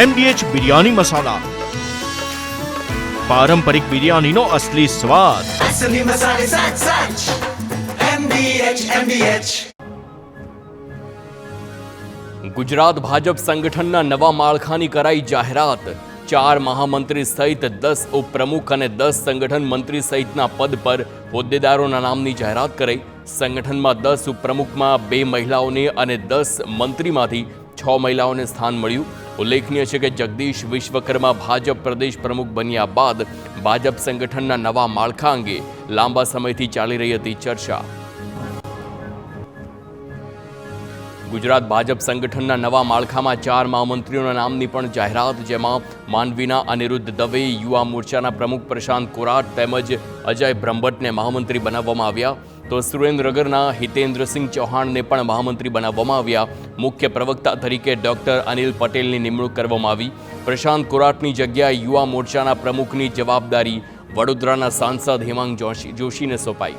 MDH biryani મસાલા, પારંપરિક બિરયાનીનો અસલી સ્વાદ. असली मसाले सच सच MDH ગુજરાત ભાજપ સંગઠનના નવા માળખાની કરાઈ જાહેરાત. 4 મહામંત્રી સહિત 10 ઉપપ્રમુખ અને 10 સંગઠન મંત્રી સહિતના પદ પર હોદ્દેદારોના નામની જાહેરાત કરાઈ. સંગઠનમાં 10 ઉપપ્રમુખમાં 2 મહિલાઓને અને 10 મંત્રીમાંથી 6 મહિલાઓને સ્થાન મળ્યું. ઉલ્લેખનીય છે કે જગદીશ વિશ્વકર્મા ભાજપ પ્રદેશ પ્રમુખ બન્યા બાદ ભાજપ સંગઠનના નવા માળખા અંગે લાંબા સમયથી ચાલી રહી હતી ચર્ચા. ગુજરાત ભાજપ સંગઠનના નવા માળખામાં 4 મહામંત્રીઓના નામની પણ જાહેરાત, જેમાં માંડવીના અનિરુદ્ધ દવે, યુવા મોરચાના પ્રમુખ પ્રશાંત કોરાટ તેમજ અજય બ્રહ્મભટ્ટને મહામંત્રી બનાવવામાં આવ્યા. તો સુરેન્દ્રનગરના હિતેન્દ્રસિંહ ચૌહાણને પણ મહામંત્રી બનાવવામાં આવ્યા. મુખ્ય પ્રવક્તા તરીકે ડોક્ટર અનિલ પટેલની નિમણૂક કરવામાં આવી. પ્રશાંત કોરાટની જગ્યાએ યુવા મોરચાના પ્રમુખની જવાબદારી વડોદરાના સાંસદ હેમાંગ જોશીને સોંપાઈ.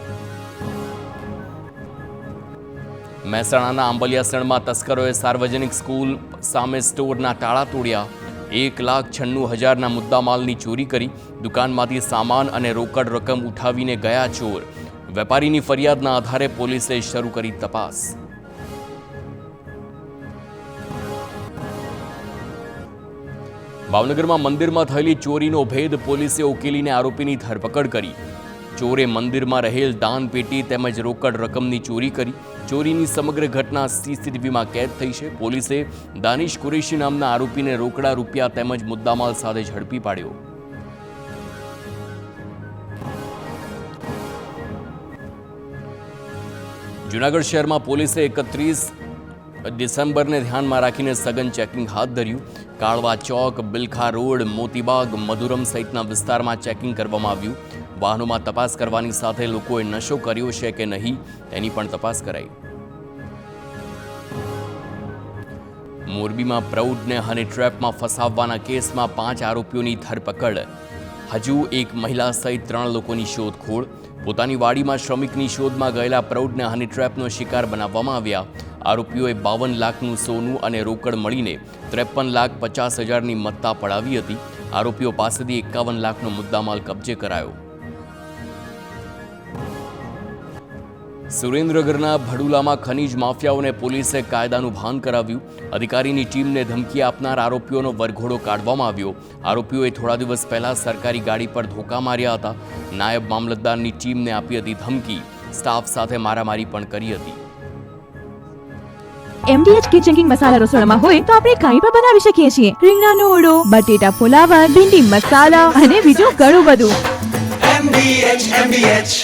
મહેસાણાના આંબલિયાસણમાં તસ્કરોએ સાર્વજનિક સ્કૂલ સામે સ્ટોરના તાળા તોડ્યા. 1,96,000ના મુદ્દામાલની ચોરી કરી. દુકાનમાંથી સામાન અને રોકડ રકમ ઉઠાવીને ગયા ચોર. વેપારીની ફરિયાદના આધારે પોલીસે શરૂ કરી તપાસ. ભાવનગરમાં મંદિરમાં થયેલી ચોરીનો ભેદ પોલીસે ઉકેલીને આરોપીની ધરપકડ કરી. ચોરે મંદિરમાં રહેલ દાનપેટી તેમજ રોકડ રકમની ચોરી કરી. ચોરીની સમગ્ર ઘટના CCTVમાં કેદ થઈ છે. પોલીસે દાનિશ કુરેશી નામના આરોપીને રોકડા રૂપિયા તેમજ મુદ્દામાલ સાથે ઝડપી પાડ્યો. જૂનાગઢ શહેરમાં પોલીસે 31 ડિસેમ્બરને ધ્યાનમાં રાખીને સઘન ચેકિંગ હાથ ધર્યું. કાળવા ચોક, બિલખા રોડ, મોતીબાગ, મધુરમ સહિતના વિસ્તારમાં ચેકિંગ કરવામાં આવ્યું. વાહનોમાં તપાસ કરવાની સાથે લોકોએ નશો કર્યો છે કે નહીં તેની પણ તપાસ કરાઈ. મોરબીમાં પ્રૌઢને હની ટ્રેપમાં ફસાવવાના કેસમાં 5 આરોપીઓની ધરપકડ. હજુ એક મહિલા સહિત 3 લોકોની શોધખોળ. પોતાની વાડીમાં શ્રમિકની શોધમાં ગયેલા પ્રૌઢને હની ટ્રેપનો શિકાર બનાવવામાં આવ્યા. આરોપીઓએ 52 લાખનું સોનું અને રોકડ મળીને 53,50,000ની મત્તા પડાવી હતી. આરોપીઓ પાસેથી 51 લાખનો મુદ્દામાલ કબજે કરાયો. સુરેન્દ્રનગરના ભડુલામાં ખનીજ માફિયાઓને પોલીસે કાયદાનું ભાન કરાવ્યું. અધિકારીની ટીમને ધમકી આપનાર આરોપીઓનો વરઘોડો કાઢવામાં આવ્યો. આરોપીઓએ થોડા દિવસ પહેલા સરકારી ગાડી પર ધોકા માર્યા હતા. નાયબ મામલતદારની ટીમને આપી હતી ધમકી. સ્ટાફ સાથે મારામારી પણ કરી હતી. MDH કિચન કિંગ મસાલા રસોડામાં હોય તો આપણે કાંઈ પણ બનાવી શકીએ છીએ. રીંગણાનો ઓળો, બટેટા ફુલાવર, ભીંડી મસાલા અને બીજું ઘણું બધું. MDH